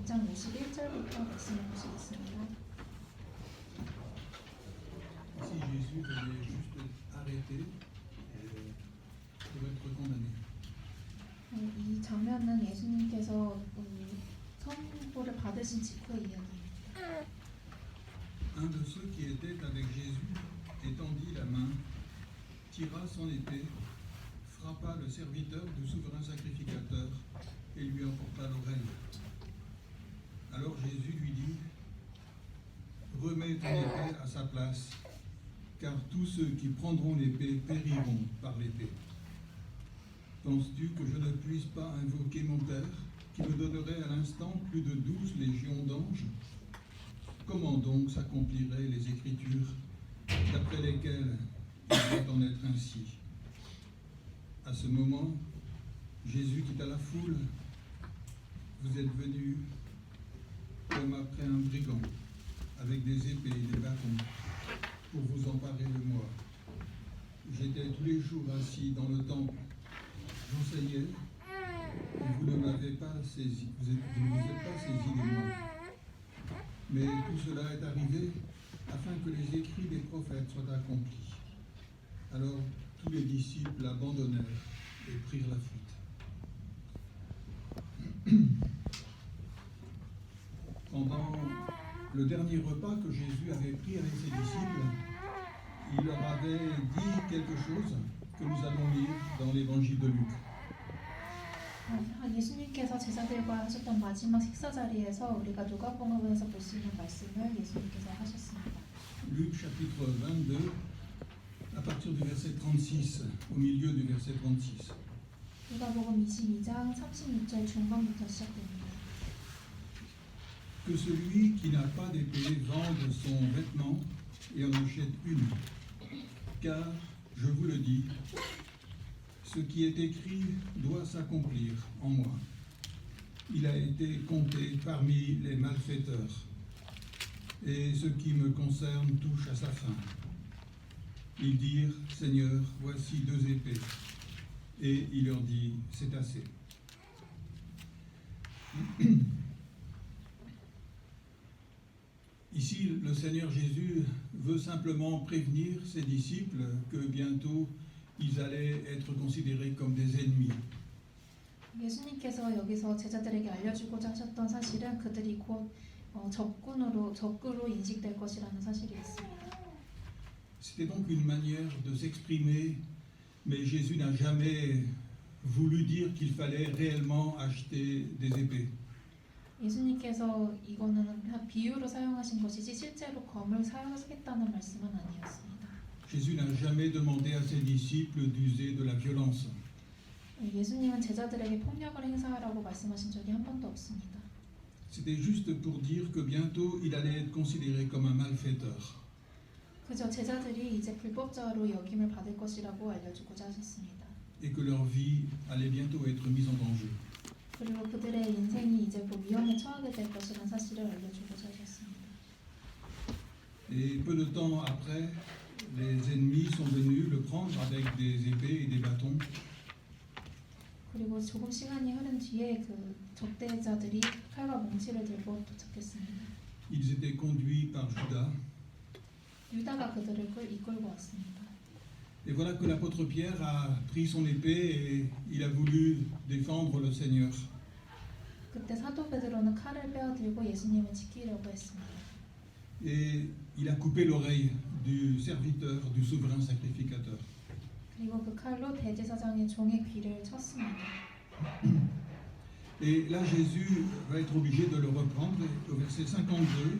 2장 51절부터 말씀을 보시겠습니다. Si Jésus venait juste arrêter pour être condamné. 이 장면은 예수님께서 선고를 받으신 직후의 이야기입니다. Un de ceux qui étaient avec Jésus étendit la main, tira son épée, frappa le serviteur du souverain sacrificateur et lui emporta l'oreille. Alors Jésus lui dit, remets ton épée à sa place, car tous ceux qui prendront l'épée périront par l'épée. Penses-tu que je ne puisse pas invoquer mon Père, qui me donnerait à l'instant plus de 12 légions d'anges? Comment donc s'accompliraient les Écritures, d'après lesquelles il doit en être ainsi? À ce moment, Jésus dit à la foule, vous êtes venus comme après un brigand, avec des épées et des bâtons, pour vous emparer de moi. J'étais tous les jours assis dans le temple, j'enseignais, et vous ne m'avez pas saisi, vous ne vous êtes pas saisi de moi. Mais tout cela est arrivé afin que les écrits des prophètes soient accomplis. Alors tous les disciples abandonnèrent et prirent la fuite. Pendant le dernier repas que Jésus avait pris avec ses disciples, il leur avait dit quelque chose que nous allons lire dans l'évangile de Luc. 예수님께서 제자들과 하셨던 마지막 식사 자리에서 우리가 누가복음에서 볼 수 있는 말씀을 예수님께서 하셨습니다. Luc chapitre 22, à partir du verset 36, au milieu du verset 36. 누가복음 22장 36절 중반부터 시작됩니다. Que celui qui n'a pas d'épée vende son vêtement et en achète une. Car, je vous le dis, ce qui est écrit doit s'accomplir en moi. Il a été compté parmi les malfaiteurs, et ce qui me concerne touche à sa fin. Ils dirent, Seigneur, voici 2 épées. Et il leur dit, c'est assez. Ici, le Seigneur Jésus veut simplement prévenir ses disciples que bientôt ils allaient être considérés comme des ennemis. 예수님께서 여기서 제자들에게 알려주고자 하셨던 사실은 그들이 곧 적으로 인식될 것이라는 사실이 있습니다. C'était donc une manière de s'exprimer, mais Jésus n'a jamais voulu dire qu'il fallait réellement acheter des épées. 예수님께서 이거는 비유로 사용하신 것이지 실제로 검을 사용하겠다는 말씀은 아니었습니다. Jésus n'a jamais demandé à ses disciples d'user de la violence. 예수님은 제자들에게 폭력을 행사하라고 말씀하신 적이 한 번도 없습니다. C'était juste pour dire que bientôt il allait être considéré comme un malfaiteur. 그저 제자들이 이제 불법자로 여김을 받을 것이라고 알려주고자 하셨습니다. Et que leur vie allait bientôt être mise en danger. 그리고 그들의 인생이 이제 곧 위험에 처하게 될 것이라는 사실을 알려주고자 하셨습니다. Et peu de temps après, les ennemis sont venus le prendre avec des épées et des bâtons. 그리고 조금 시간이 흐른 뒤에 그 적대자들이 칼과 몽치를 들고 도착했습니다. Ils étaient conduits par Judas. 유다가 그들을 이끌고 왔습니다. Et voilà que l'apôtre Pierre a pris son épée et il a voulu défendre le Seigneur. 그때 사도 베드로는 칼을 빼어들고 예수님을 지키려고 했습니다. Et il a coupé l'oreille du serviteur, du souverain sacrificateur. 그리고 그 칼로 대제사장의 종의 귀를 쳤습니다. Et là, Jésus va être obligé de le reprendre. Au verset 52,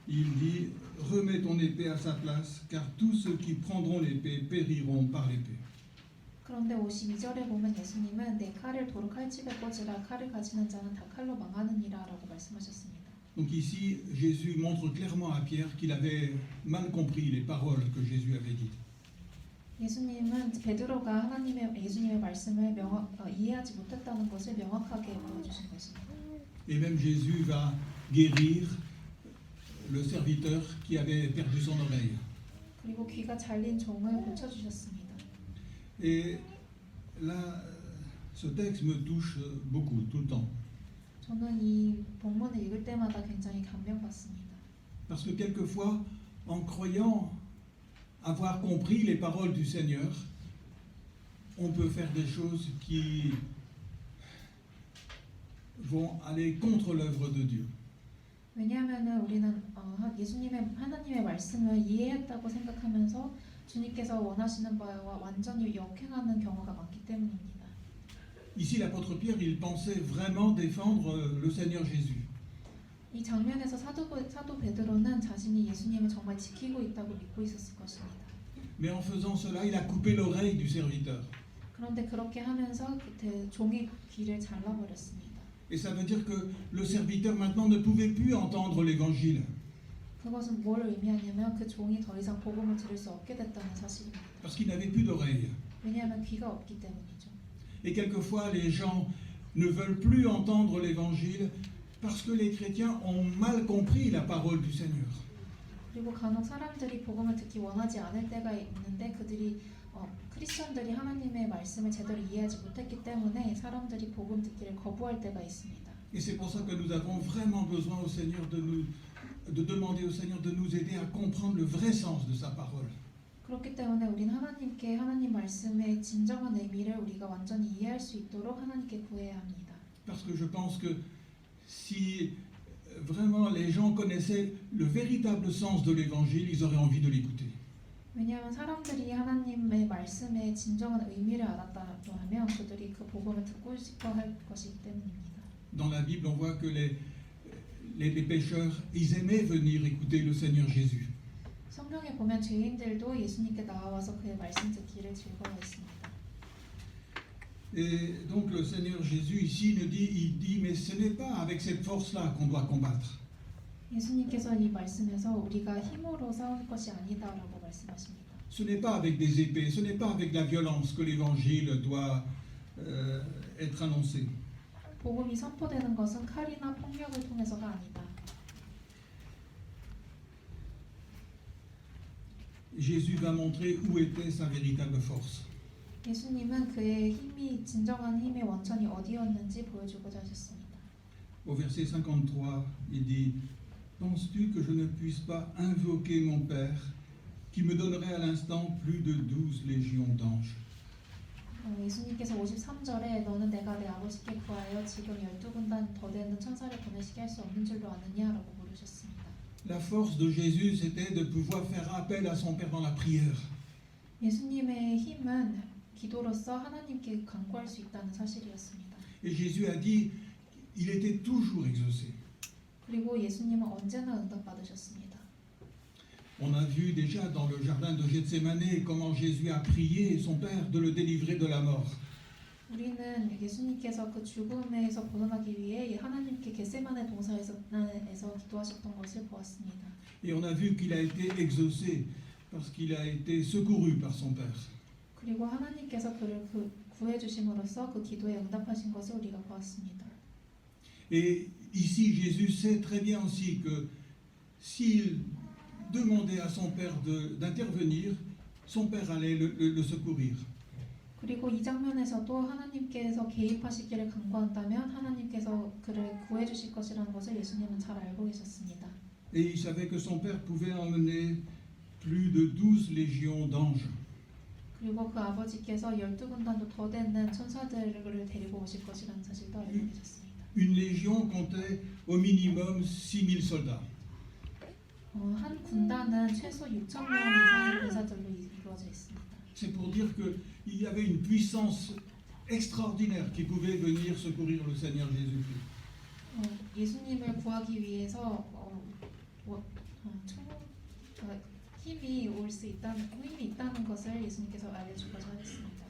il dit « Remets ton épée à sa place, car tous ceux qui prendront l'épée périront par l'épée. » 그런데 52절에 보면 예수님은 내 칼을 도로 칼집에 꽂으라 칼을 가지는 자는 다 칼로 망하느니라 라고 말씀하셨습니다. Donc ici, Jésus montre clairement à Pierre qu'il avait mal compris les paroles que Jésus avait dites. 예수님은 베드로가 예수님의 말씀을 이해하지 못했다는 것을 명확하게 보여주신 것입니다. Et même Jésus va guérir le serviteur qui avait perdu son oreille. 그리고 귀가 잘린 종을 고쳐주셨습니다. Et là, ce texte me touche beaucoup, tout le temps. 저는 이 본문을 읽을 때마다 굉장히 감명받습니다. Parce que quelquefois, en croyant avoir compris les paroles du Seigneur, on peut faire des choses qui vont aller contre l'œuvre de Dieu. 왜냐하면은 우리는 하나님의 말씀을 이해했다고 생각하면서 주님께서 원하시는 바와 완전히 역행하는 경우가 많기 때문입니다. Ici, l'apôtre Pierre, il pensait vraiment défendre le Seigneur Jésus. 이 장면에서 사도 베드로는 자신이 예수님을 정말 지키고 있다고 믿고 있었을 것입니다. Mais en faisant cela, il a coupé l'oreille du serviteur. 그런데 그렇게 하면서 그때 종의 귀를 잘라버렸습니다. Et ça veut dire que le serviteur maintenant ne pouvait plus entendre l'évangile. 그것은 뭘 의미하냐면 그 종이 더 이상 복음을 들을 수 없게 됐다는 사실입니다. Parce qu'il n'avait plus d'oreille. 왜냐하면 귀가 없기 때문이죠. Et quelquefois, les gens ne veulent plus entendre l'évangile parce que les chrétiens ont mal compris la parole du Seigneur. 그리고 간혹 사람들이 복음을 듣기 원하지 않을 때가 있는데 그들이 크리스천들이 하나님의 말씀을 제대로 이해하지 못했기 때문에 사람들이 복음 듣기를 거부할 때가 있습니다. Et c'est pour ça que nous avons vraiment besoin au Seigneur de demander au Seigneur de nous aider à comprendre le vrai sens de sa parole. 그렇기 때문에 우리는 하나님께 하나님 말씀의 진정한 의미를 우리가 완전히 이해할 수 있도록 하나님께 구해야 합니다. Parce que je pense que si vraiment les gens connaissaient le véritable sens de l'évangile, ils auraient envie de l'écouter. 왜냐하면 사람들이 하나님의 말씀의 진정한 의미를 알았다고 하면 그들이 그 복음을 듣고 싶어 할 것이기 때문입니다. Dans la Bible, on voit que les pécheurs, ils aimaient venir écouter le Seigneur Jésus. 성경에 보면 죄인들도 예수님께 나와서 그의 말씀 듣기를 즐거워했습니다. Et donc le Seigneur Jésus ici il dit mais ce n'est pas avec cette force-là qu'on doit combattre. 예수님께서 이 말씀에서 우리가 힘으로 싸울 것이 아니다라고 말씀하십니다. Ce n'est pas avec des épées, ce n'est pas avec la violence que l'évangile doit être annoncé. 복음이 선포되는 것은 칼이나 폭력을 통해서가 아니다. Jésus va montrer où était sa véritable force. 예수님은 그의 힘이 진정한 힘의 원천이 어디였는지 보여주고자 하셨습니다. Au verset 53, il dit penses-tu que je ne puisse pas invoquer mon Père qui me donnerait à l'instant plus de 12 légions d'anges? 예수님께서 53절에 너는 내가 내 아버지께 구하여 지금 12군단 더 되는 천사를 보내시게 할 수 없는 줄로 아느냐라고 물으셨습니다. La force de Jésus, c'était de pouvoir faire appel à son Père dans la prière. 예수님의 힘은 기도로서 하나님께 간구할 수 있다는 사실이었습니다. Et Jésus a dit, il était toujours exaucé. 그리고 예수님은 언제나 응답받으셨습니다. On a vu déjà dans le jardin de Gethsémané comment Jésus a prié son Père de le délivrer de la mort. 우리는 예수님께서 그 죽음에서 벗어나기 위해 하나님께 겟세마네 동산에서 기도하셨던 것을 보았습니다. Et on a vu qu'il a été exaucé parce qu'il a été secouru par son Père. 그리고 하나님께서 그를 구해 주심으로써 그 기도에 응답하신 것을 우리가 보았습니다. Et ici Jésus sait très bien aussi que s'il demandait à son Père d'intervenir, son Père allait le secourir. 그리고 이 장면에서도 하나님께서 개입하시기를 간구한다면 하나님께서 그를 구해 주실 것이라는 것을 예수님은 잘 알고 계셨습니다. Et il savait que son Père pouvait emmener plus de 12 légions d'anges. 그리고 그 아버지께서 12군단도 더 되는 천사들을 데리고 오실 것이라는 사실도 알고 계셨습니다. Une légion comptait au minimum 6 000 soldats. 한 군단은 최소 6,000명 이상의 군사들로 이루어져 있습니다. C'est pour dire qu'il y avait une puissance extraordinaire qui pouvait venir secourir le Seigneur Jésus-Christ. 예수님을 구하기 위해서 힘이 있다는 것을 예수님께서 알려주고자 하셨습니다.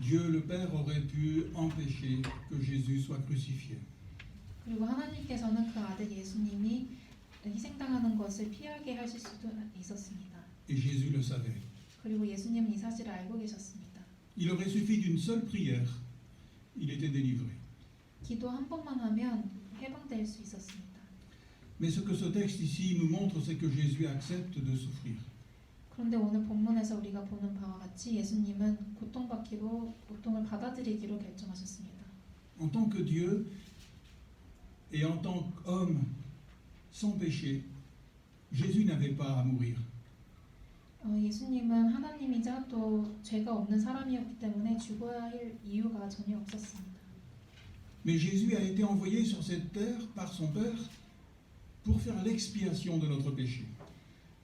Dieu le Père aurait pu empêcher que Jésus soit crucifié. 그리고 하나님께서는 그 아들 예수님이 희생당하는 것을 피하게 하실 수도 있었습니다. Et Jésus le savait. 그리고 예수님은 이 사실을 알고 계셨습니다. Il aurait suffi d'une seule prière, il était délivré. 기도 한 번만 하면 해방될 수 있었습니다. Mais ce que ce texte ici nous montre, c'est que Jésus accepte de souffrir. 그런데 오늘 본문에서 우리가 보는 바와 같이 예수님은 고통을 받아들이기로 결정하셨습니다. En tant que Dieu et en tant qu'homme sans péché, Jésus n'avait pas à mourir. 예수님은 하나님이자 또 죄가 없는 사람이었기 때문에 죽어야 할 이유가 전혀 없었습니다. Mais Jésus a été envoyé sur cette terre par son Père pour faire l'expiation de notre péché.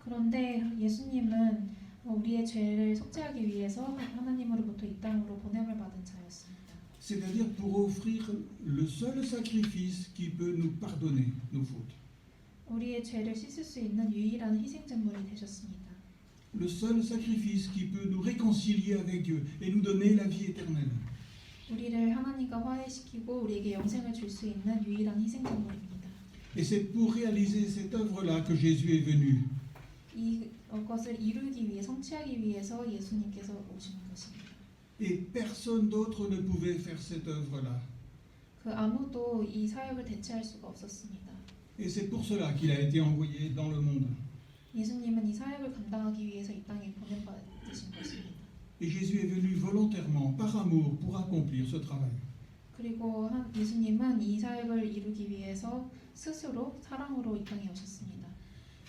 그런데 예수님은 우리의 죄를 속죄하기 위해서 하나님으로부터 이 땅으로 보냄을 받은 자였습니다. C'est-à-dire pour offrir le seul sacrifice qui peut nous pardonner nos fautes. 우리의 죄를 씻을 수 있는 유일한 희생제물이 되셨습니다. Le seul sacrifice qui peut nous réconcilier avec Dieu et nous donner la vie éternelle. 우리를 하나님과 화해시키고 우리에게 영생을 줄 수 있는 유일한 희생제물입니다. Et c'est pour réaliser cette œuvre-là que Jésus est venu. 이것을 이루기 위해 성취하기 위해서 예수님께서 오신 것입니다. Et personne d'autre ne pouvait faire cette œuvre-là. 그 아무도 이 사역을 대체할 수가 없었습니다. Et c'est pour cela qu'il a été envoyé dans le monde. 예수님은 이 사역을 감당하기 위해서 이 땅에 보냄받으신 것입니다. Et Jésus est venu volontairement, par amour, pour accomplir ce travail. 그리고 예수님은 이 사역을 이루기 위해서 스스로 사랑으로 이 땅에 오셨습니다.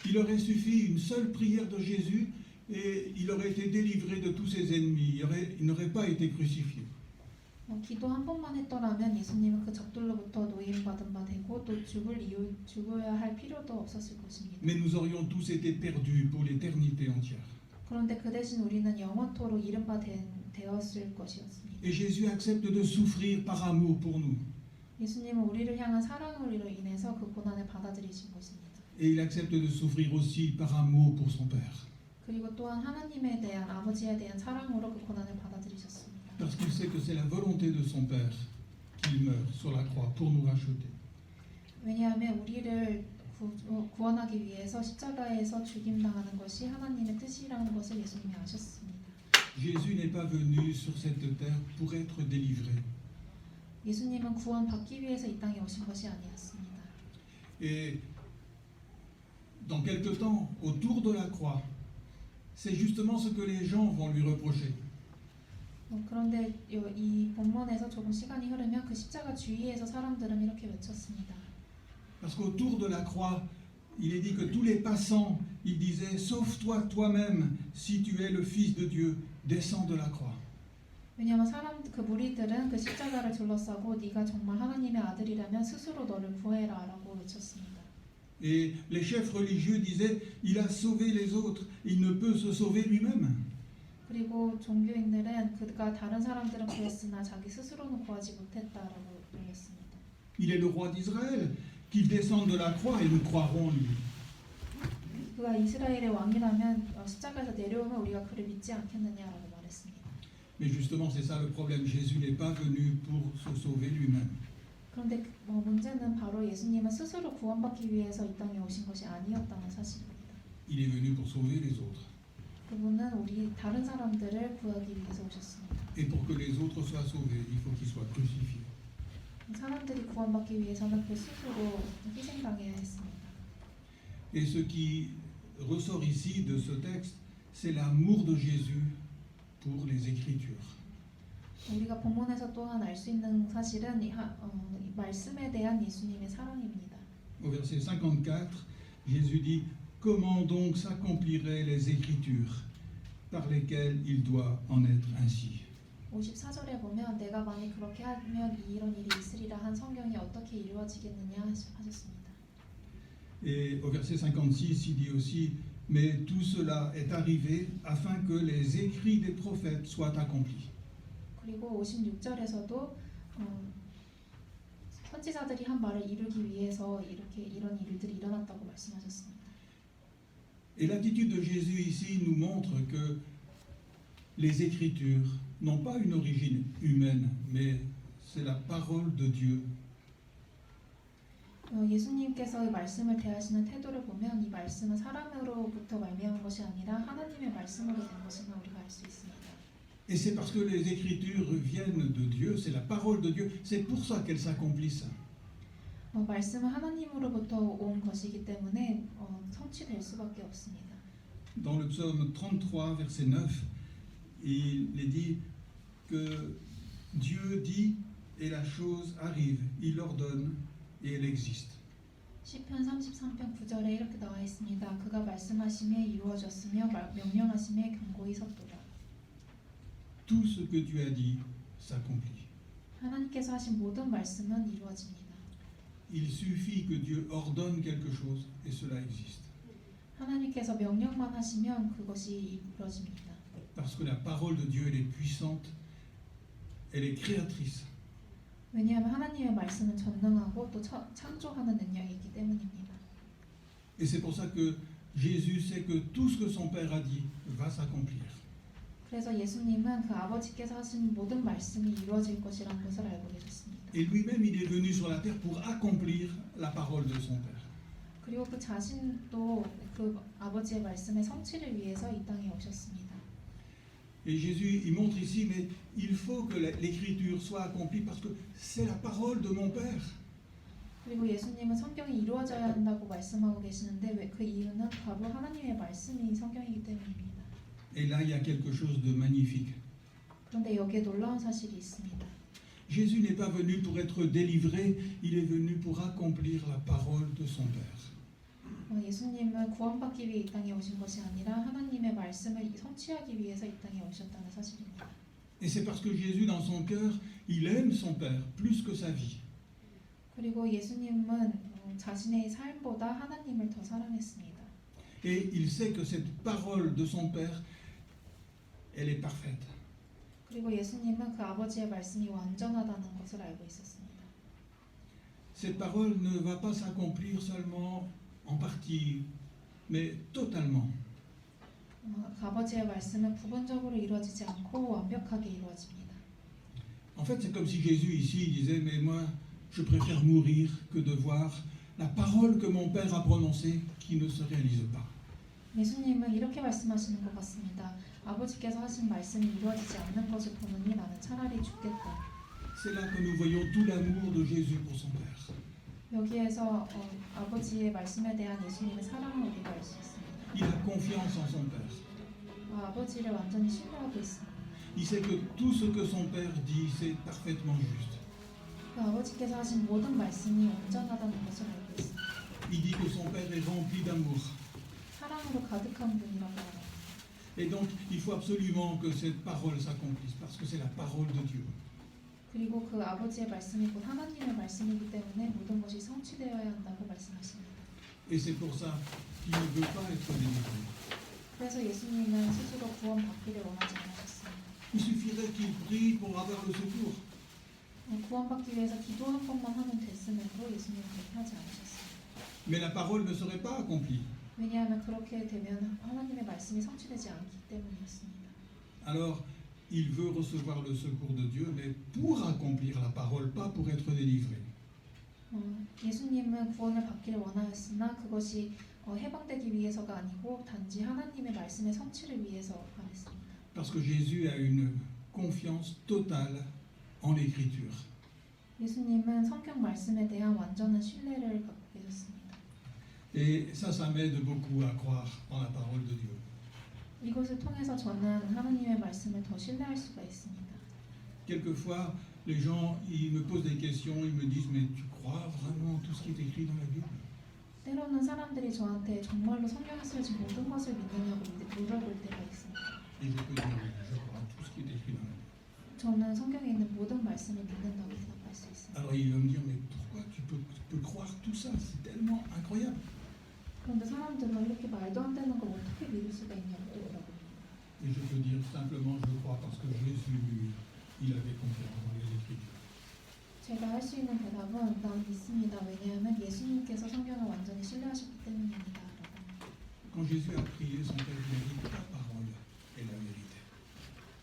Il aurait suffi une seule prière de Jésus et il aurait été délivré de tous ses ennemis. Il n'aurait pas été crucifié. 기도 한 번만 했더라면 예수님은 그 적들로부터 노임받은 바 되고 또 죽어야 할 필요도 없었을 것입니다. Mais nous aurions tous été perdus pour l'éternité entière. 그런데 그 대신 우리는 영원토록 잃은 바 되었을 것이었습니다. Et Jésus accepte de souffrir par amour pour nous. 예수님은 우리를 향한 사랑으로 인해서 그 고난을 받아들이신 것입니다. Et il accepte de souffrir aussi par amour pour son Père. 그리고 또한 하나님에 대한 아버지에 대한 사랑으로 그 고난을 받아들이셨습니다. Parce qu'il sait que c'est la volonté de son Père qu'il meurt sur la croix pour nous racheter. 왜냐하면 우리를 구원하기 위해서 십자가에서 죽임당하는 것이 하나님의 뜻이라는 것을 예수님이 아셨습니다. Jésus n'est pas venu sur cette terre pour être délivré. 예수님은 구원받기 위해서 이 땅에 오신 것이 아니었습니다. Et dans quelque temps, autour de la croix, c'est justement ce que les gens vont lui reprocher. 그런데 이 본문에서 조금 시간이 흐르면 그 십자가 주위에서 사람들은 이렇게 외쳤습니다. Parce qu'autour de la croix, il est dit que tous les passants, ils disaient « Sauve-toi toi-même, si tu es le Fils de Dieu, descends de la croix. » 왜냐하면 그 무리들은 그 십자가를 둘러싸고 네가 정말 하나님의 아들이라면 스스로 너를 구해라라고 외쳤습니다. Et les chefs religieux disaient « Il a sauvé les autres, il ne peut se sauver lui-même. » 그리고 종교인들은 그가 다른 사람들은 구했으나 자기 스스로는 구하지 못했다라고 놀렸습니다. Il est le roi d'Israël, qu'il descende de la croix et nous croirons en lui. 그가 이스라엘의 왕이라면 십자가에서 내려오면 우리가 그를 믿지 않겠느냐라고 말했습니다. Mais justement, c'est ça le problème. Jésus n'est pas venu pour se sauver lui-même. 그런데 문제는 바로 예수님은 스스로 구원받기 위해서 이 땅에 오신 것이 아니었다는 사실입니다. Il est venu pour sauver les autres. 그분은 우리 다른 사람들을 구하기 위해서 오셨습니다. Et pour que les autres soient sauvés, il faut qu'ils soient crucifiés. 사람들이 구원받기 위해서는 그 스스로 희생당해야 했습니다. Et ce qui ressort ici de ce texte, c'est l'amour de Jésus pour les Écritures. 우리가 본문에서 또한 알 수 있는 사실은 이 말씀에 대한 예수님의 사랑입니다. Au verset 54, Jésus dit « Comment donc s'accompliraient les Écritures par lesquelles il doit en être ainsi ?» 54절에 보면 내가 만약 그렇게 하면 이런 일이 있으리라 한 성경이 어떻게 이루어지겠느냐 하셨습니다. Et au verset 56, il dit aussi « Mais tout cela est arrivé afin que les écrits des prophètes soient accomplis. » 그리고 56절에서도 선지자들이 한 말을 이루기 위해서 이런 일들이 일어났다고 말씀하셨습니다. Et l'attitude de Jésus ici nous montre que les Écritures n'ont pas une origine humaine, mais c'est la parole de Dieu. 예수님께서 이 말씀을 대하시는 태도를 보면 이 말씀은 사람으로부터 말미암은 것이 아니라 하나님의 말씀으로 된 것임을 우리가 알 수 있습니다. Et c'est parce que les Écritures viennent de Dieu, c'est la parole de Dieu, c'est pour ça qu'elles s'accomplissent. 말씀은 하나님으로부터 온 것이기 때문에 성취될 수밖에 없습니다. Dans le psaume 33, verset 9, il est dit que Dieu dit et la chose arrive. Il ordonne et elle existe. 시편 33편 9절에 이렇게 나와 있습니다. 그가 말씀하심에 이루어졌으며 명령하심에 경고히 섰도다. Tout ce que Dieu a dit s'accomplit. 하나님께서 하신 모든 말씀은 이루어집니다. Il suffit que Dieu ordonne quelque chose et cela existe. 하나님께서 명령만 하시면 그것이 이루어집니다. Parce que la parole de Dieu, elle est puissante, elle est créatrice. 왜냐하면 하나님의 말씀은 전능하고 또 창조하는 능력이 있기 때문입니다. Et c'est pour ça que Jésus sait que tout ce que son Père a dit va s'accomplir. 그래서 예수님은 그 아버지께서 하신 모든 말씀이 이루어질 것이라는 것을 알고 계셨습니다. Et lui-même, il est venu sur la terre pour accomplir la parole de son Père. 그리고 그 자신도 그 아버지의 말씀의 성취를 위해서 이 땅에 오셨습니다. Et Jésus, il montre ici, mais il faut que l'écriture soit accomplie parce que c'est la parole de mon Père. 그리고 예수님은 성경이 이루어져야 한다고 말씀하고 계시는데 왜 그 이유는 바로 하나님의 말씀이 성경이기 때문입니다. Et là, il y a quelque chose de magnifique. 그런데 여기에 놀라운 사실이 있습니다. Jésus n'est pas venu pour être délivré, il est venu pour accomplir la parole de son Père. 예수님은 구원받기 위해 이 땅에 오신 것이 아니라 하나님의 말씀을 성취하기 위해서 이 땅에 오셨다는 사실입니다. Et c'est parce que Jésus, dans son cœur, il aime son Père plus que sa vie. 그리고 예수님은 자신의 삶보다 하나님을 더 사랑했습니다. Et il sait que cette parole de son Père, elle est parfaite. 그리고 예수님은 그 아버지의 말씀이 완전하다는 것을 알고 있었습니다. Cette parole ne va pas s'accomplir seulement en partie, mais totalement. 그 아버지의 말씀은 부분적으로 이루어지지 않고 완벽하게 이루어집니다. En fait, c'est comme si Jésus ici disait, mais moi, je préfère mourir que de voir la parole que mon Père a prononcée qui ne se réalise pas. 예수님은 이렇게 말씀하시는 것 같습니다. 아버지께서 하신 말씀이 이루어지지 않는 것을 보느니 나는 차라리 죽겠다. C'est là que nous voyons tout l'amour de Jésus pour son Père. 여기에서 아버지의 말씀에 대한 예수님의 사랑을 우리가 알 수 있습니다. Il a confiance en son Père. 아버지를 완전히 신뢰하고 있습니다. Il sait que tout ce que son Père dit, c'est parfaitement juste. 그 아버지께서 하신 모든 말씀이 온전하다는 것을 알고 있습니다. Il dit que son Père est rempli d'amour. 사랑으로 가득한 분이라고 말합니다. Et donc, il faut absolument que cette parole s'accomplisse, parce que c'est la parole de Dieu. 그리고 그 아버지의 말씀이 곧 하나님의 말씀이기 때문에 모든 것이 성취되어야 한다고 말씀하십니다. Et c'est pour ça qu'il ne veut pas être délivré. 그래서 예수님은 스스로 구원받기를 원하지 않으셨습니다. Il suffirait qu'il prie pour avoir le secours. 구원받기 위해서 기도 한 번만 하면 됐음에도 예수님은 그렇게 하지 않으셨습니다. Mais la parole ne serait pas accomplie. 왜냐하면 그렇게 되면 하나님의 말씀이 성취되지 않기 때문이었습니다. Alors, il veut recevoir le secours de Dieu, mais pour accomplir la parole, pas pour être délivré. 예수님은 구원을 받기를 원하였으나 그것이 해방되기 위해서가 아니고 단지 하나님의 말씀의 성취를 위해서 바랬습니다. Parce que Jésus a une confiance totale en l'écriture. 예수님은 성경 말씀에 대한 완전한 신뢰를 갖고 계셨습니다. Et ça m'aide beaucoup à croire en la parole de Dieu. 이것을 통해서 저는 하나님의 말씀을 더 신뢰할 수가 있습니다. Quelquefois, les gens, ils me posent des questions, ils me disent, mais tu crois vraiment tout ce qui est écrit dans la Bible? 때로는 사람들이 저한테 정말로 성경에 쓰여진 모든 것을 믿느냐고 물어볼 때가 있습니다. Et je peux dire, oui, je crois tout ce qui est écrit dans la Bible. 저는 성경에 있는 모든 말씀을 믿는다고 대답할 수 있습니다. Alors il va me dire, mais pourquoi tu peux croire tout ça? C'est tellement incroyable. 그런데 사람들은 이렇게 말도 안 되는 걸 어떻게 믿을 수가 있냐고 그러더라고요. Et je peux dire simplement, je crois parce que Jésus, lui, il avait confiance dans les Écritures. 제가 할 수 있는 대답은 난 믿습니다. 왜냐하면 예수님께서 성경을 완전히 신뢰하셨기 때문입니다. Quand Jésus a prié, son Père lui a dit, ta parole est la vérité.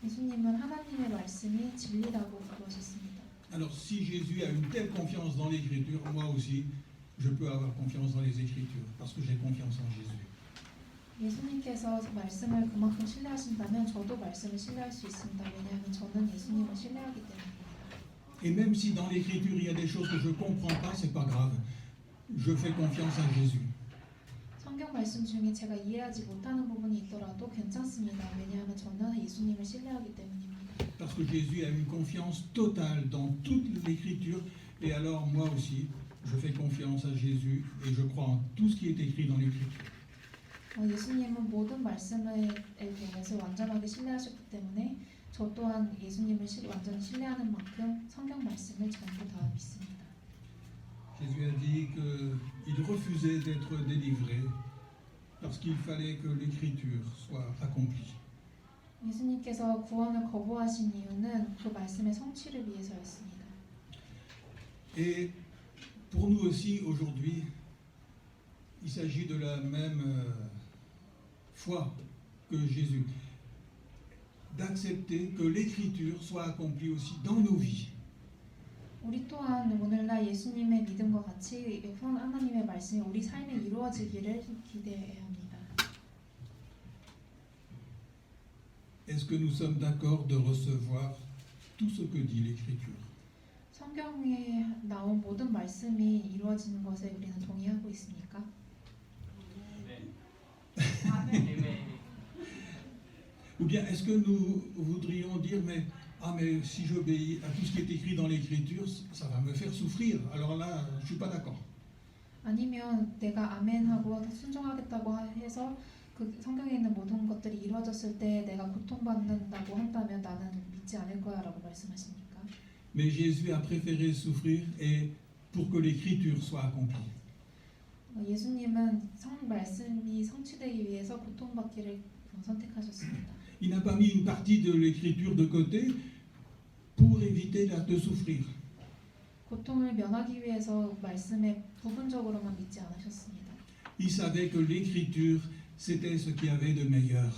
예수님은 하나님의 말씀이 진리라고 그러셨습니다. Alors si Jésus a une telle confiance dans l'Écriture, moi aussi, je peux avoir confiance dans les Écritures, parce que j'ai confiance en Jésus. 예수님께서 말씀을 그만큼 신뢰하신다면 저도 말씀을 신뢰할 수 있습니다. 왜냐하면 저는 예수님을 신뢰하기 때문입니다. Et même si dans l'Écriture il y a des choses que je ne comprends pas, c'est pas grave. Je fais confiance à Jésus. 성경 말씀 중에 제가 이해하지 못하는 부분이 있더라도 괜찮습니다. 왜냐하면 저는 예수님을 신뢰하기 때문입니다. parce que Jésus a une confiance totale dans toute l'Écriture, et alors moi aussi, je fais confiance à Jésus et je crois en tout ce qui est écrit dans l'Écriture. 예수님은 모든 말씀에 대해서 완전하게 신뢰하셨기 때문에 저 또한 예수님을 완전히 신뢰하는 만큼 성경 말씀을 전부 다 믿습니다. Jésus a dit qu'il refusait d'être délivré parce qu'il fallait que l'Écriture soit accomplie. 예수님께서 구원을 거부하신 이유는 그 말씀의 성취를 위해서였습니다. Et pour nous aussi aujourd'hui, il s'agit de la même foi que Jésus, d'accepter que l'Écriture soit accomplie aussi dans nos vies. 우리 또한 오늘날 예수님의 믿음과 같이 하나님의 말씀이 우리 삶에 이루어지기를 기대해야 합니다. Est-ce que nous sommes d'accord de recevoir tout ce que dit l'Écriture? 성경에 나온 모든 말씀이 이루어지는 것에 우리는 동의하고 있습니까? Ou bien est-ce que nous voudrions dire mais si j'obéis à tout ce qui est écrit dans l'Écriture, ça va me faire souffrir. Alors là, je ne suis pas d'accord. 아니면 내가 아멘하고 순종하겠다고 해서 그 성경에 있는 모든 것들이 이루어졌을 때 내가 고통받는다고 한다면 나는 믿지 않을 거야라고 말씀하십니까? Mais Jésus a préféré souffrir et pour que l'Écriture soit accomplie. 예수님은 말씀이 성취되기 위해서 고통받기를 선택하셨습니다. Il n'a pas mis une partie de l'Écriture de côté pour éviter de souffrir. 고통을 면하기 위해서 말씀에 부분적으로만 믿지 않으셨습니다. Il savait que l'Écriture, c'était ce qu'il y avait de meilleur.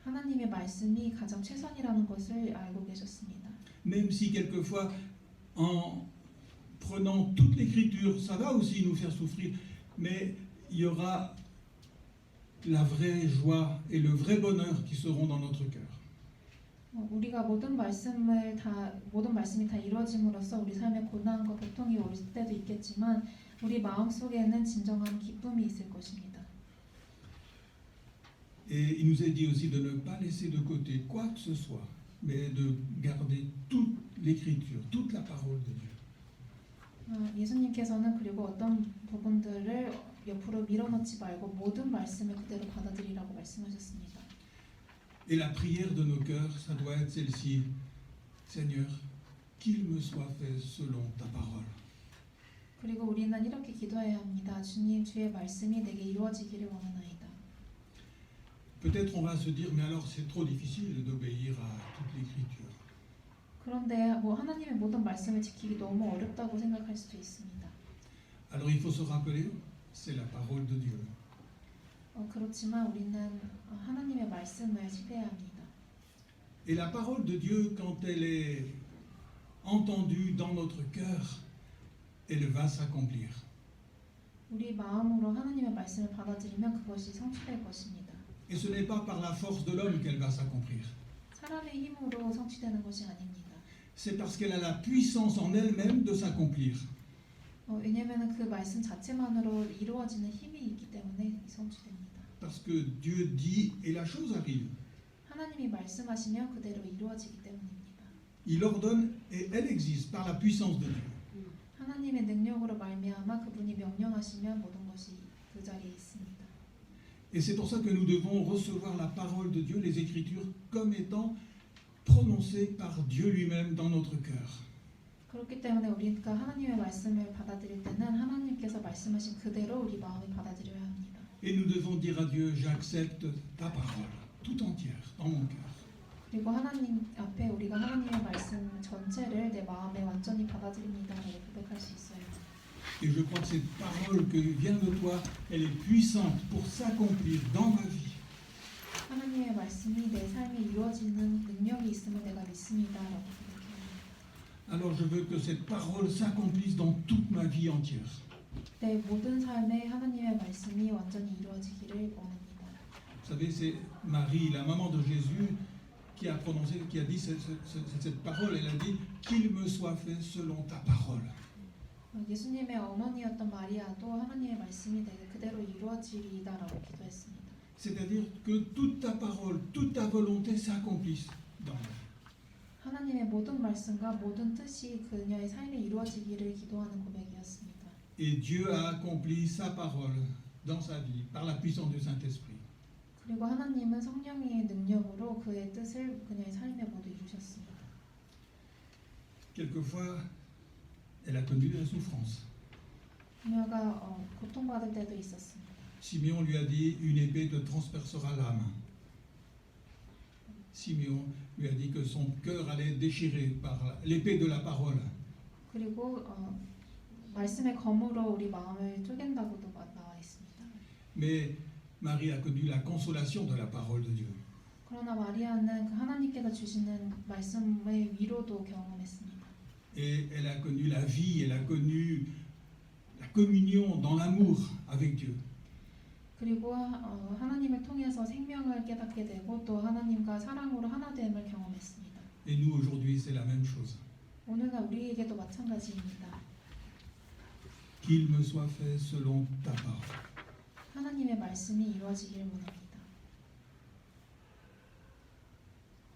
하나님의 말씀이 가장 최선이라는 것을 알고 계셨습니다. Même si quelquefois, en prenant toute l'Écriture, ça va aussi nous faire souffrir, mais il y aura la vraie joie et le vrai bonheur qui seront dans notre cœur. 우리가 모든 말씀이 다 이루어짐으로써 우리 삶에 고난과 고통이 올 때도 있겠지만 우리 마음 속에는 진정한 기쁨이 있을 것입니다. Et il nous est dit aussi de ne pas laisser de côté quoi que ce soit, mais de garder toute l'Écriture, toute la parole de Dieu. 예수님께서는 그리고 어떤 부분들을 옆으로 밀어넣지 말고 모든 말씀을 그대로 받아들이라고 말씀하셨습니다. Et la prière de nos cœurs, ça doit être celle-ci. Seigneur, qu'il me soit fait selon ta parole. 그리고 우리는 이렇게 기도해야 합니다. 주님, 주의 말씀이 내게 이루어지기를 원하나이다. Peut-être on va se dire, mais alors c'est trop difficile d'obéir à toute l'Écriture. 그런데 하나님의 모든 말씀을 지키기 너무 어렵다고 생각할 수도 있습니다. Alors il faut se rappeler, c'est la parole de Dieu. 그렇지만 우리는 하나님의 말씀을 신뢰해야 합니다. Et la parole de Dieu, quand elle est entendue dans notre cœur, elle va s'accomplir. 우리 마음으로 하나님의 말씀을 받아들이면 그것이 성취될 것입니다. Et ce n'est pas par la force de l'homme qu'elle va s'accomplir. 사람의 힘으로 성취되는 것이 아닙니다. C'est parce qu'elle a la puissance en elle-même de s'accomplir. 왜냐하면 그 말씀 자체만으로 이루어지는 힘이 있기 때문에 성취됩니다. Parce que Dieu dit et la chose arrive. 하나님이 말씀하시면 그대로 이루어지기 때문입니다. Il ordonne et elle existe par la puissance de Dieu. 하나님의 능력으로 말미암아 그분이 명령하시면 모든 것이 그 자리에 있습니다. Et c'est pour ça que nous devons recevoir la parole de Dieu, les Écritures, comme étant prononcées par Dieu lui-même dans notre cœur. 그렇기 때문에 우리가 하나님의 말씀을 받아들일 때는 하나님께서 말씀하신 그대로 우리 마음에 받아들여야 합니다. Et nous devons dire à Dieu, j'accepte ta parole, tout entière, dans mon cœur. 그리고 하나님 앞에 우리가 하나님의 말씀 전체를 내 마음에 완전히 받아들입니다라고 고백할 수 있어요. Et je crois que cette parole qui vient de toi, elle est puissante pour s'accomplir dans ma vie. 하나님의 말씀이 내 삶에 이루어지는 능력이 있음을 내가 믿습니다라고 고백해요. Alors je veux que cette parole s'accomplisse dans toute ma vie entière. 내 모든 삶에 하나님의 말씀이 완전히 이루어지기를 원합니다. Vous savez, c'est Marie, la maman de Jésus, qui a dit cette parole. Elle a dit qu'il me soit fait selon ta parole. 예수님의 어머니였던 마리아도 하나님의 말씀이 내게 그대로 이루어지리다라고 기도했습니다. C'est-à-dire que toute ta parole, toute ta volonté s'accomplisse dans ma vie. 모든 말씀과 모든 뜻이 그녀의 삶에 이루어지기를 기도하는 고백이었습니다. Et Dieu a accompli sa parole dans sa vie par la puissance du Saint-Esprit. 그리고 하나님은 성령의 능력으로 그의 뜻을 그녀의 삶에 모두 이루셨습니다. Quelquefois, elle a connu la souffrance. 그녀가 고통받을 때도 있었습니다. Simeon lui a dit, une épée te transpercera l'âme. Simeon lui a dit que son cœur allait être déchiré par l'épée de la parole. 그리고 말씀의 검으로 우리 마음을 쪼갠다고도 나와 있습니다. Mais Marie a connu la consolation de la parole de Dieu. 그러나 마리아는 그 하나님께서 주시는 말씀의 위로도 경험했습니다. Et elle a connu la vie, elle a connu la communion dans l'amour avec Dieu. 그리고 하나님을 통해서 생명을 깨닫게 되고 또 하나님과 사랑으로 하나됨을 경험했습니다. Et nous, aujourd'hui, c'est la même chose. 오늘날 우리에게도 마찬가지입니다. Qu'il me soit fait selon ta parole. 하나님의 말씀이 이루어지기를 원합니다.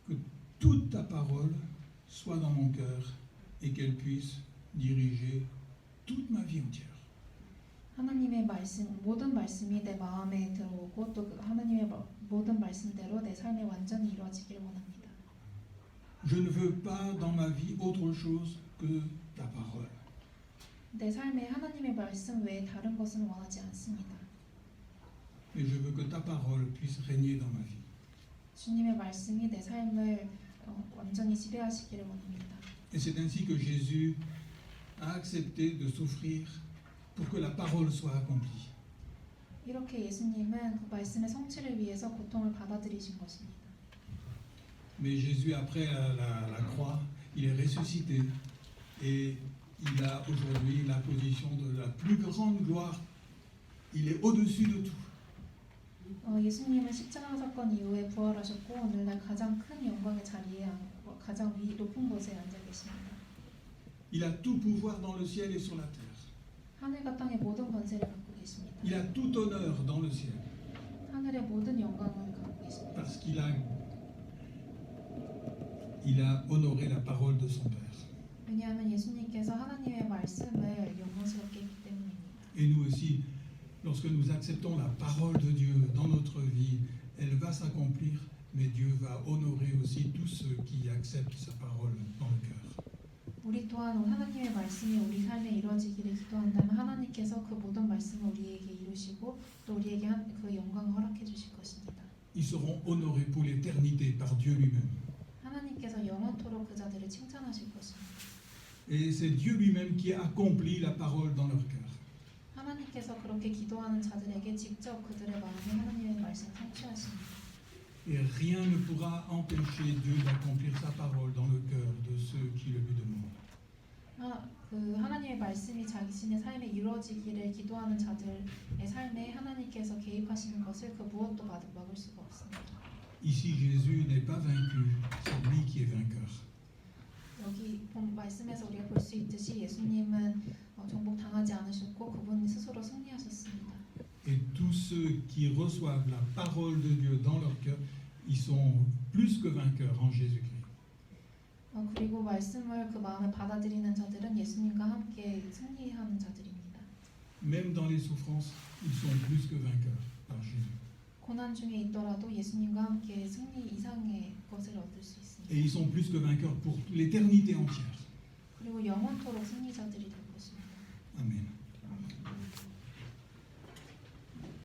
Que toute ta parole soit dans mon cœur et qu'elle puisse diriger toute ma vie entière. 하나님의 말씀, 모든 말씀이 내 마음에 들어오고 또 그 하나님의 모든 말씀대로 내 삶에 완전히 이루어지기를 원합니다. Je ne veux pas dans ma vie autre chose que ta parole. 내 삶에 하나님의 말씀 외에 다른 것은 원하지 않습니다. Mais je veux que ta parole puisse régner dans ma vie. 주님의 말씀이 내 삶을 완전히 지배하시기를 원합니다. Et c'est ainsi que Jésus a accepté de souffrir pour que la parole soit accomplie. 이렇게 예수님은 그 말씀의 성취를 위해서 고통을 받아들이신 것입니다. Mais Jésus, après la croix, il est ressuscité et il a aujourd'hui la position de la plus grande gloire. Il est au-dessus de tout. 예수님은 십자가 사건 이후에 부활하셨고 오늘날 가장 큰 영광의 자리에 앉고 가장 높은 곳에 앉아 계십니다. Il a tout pouvoir dans le ciel et sur la terre. 하늘과 땅의 모든 권세를 갖고 계십니다. Il a tout honneur dans le ciel. 하늘의 모든 영광을 갖고 계십니다. Parce qu'il a honoré la parole de son Père. 왜냐하면 예수님께서 하나님의 말씀을 영광스럽게 했기 때문입니다. Et nous aussi, lorsque nous acceptons la parole de Dieu dans notre vie, elle va s'accomplir, mais Dieu va honorer aussi tous ceux qui acceptent sa parole dans le cœur. 우리 또한 하나님의 말씀이 우리 삶에 이루어지기를 기도한다면 하나님께서 그 모든 말씀을 우리에게 이루시고 또 우리에게 그 영광을 허락해 주실 것입니다. Ils seront honorés pour l'éternité par Dieu lui-même. 하나님께서 영원토록 그 자들을 칭찬하실 것입니다. Et c'est Dieu lui-même qui a accompli la parole dans leur cœur. 하나님께서 그렇게 기도하는 자들에게 직접 그들의 마음에 하나님의 말씀을 성취하십니다. Et rien ne pourra empêcher Dieu d'accomplir sa parole dans le cœur de ceux qui le lui demandent. 그 하나님의 말씀이 자신의 삶에 이루어지기를 기도하는 자들의 삶에 하나님께서 개입하시는 것을 그 무엇도 막을 수가 없습니다. Ici, Jésus n'est pas vaincu, c'est lui qui est vainqueur. 여기 본 말씀에서 우리가 볼 수 있듯이 예수님은 정복당하지 않으셨고 그분이 스스로 승리하셨습니다. Et tous ceux qui reçoivent la parole de Dieu dans leur cœur, ils sont plus que vainqueurs en Jésus-Christ. 그리고 말씀을 그 마음에 받아들이는 자들은 예수님과 함께 승리하는 자들입니다. Même dans les souffrances, ils sont plus que vainqueurs par Jésus. 고난 중에 있더라도 예수님과 함께 승리 이상의 것을 얻을 수 있습니다. Et ils sont plus que vainqueurs pour l'éternité entière. 그리고 영원토록 승리자들이 될 것입니다. Amen.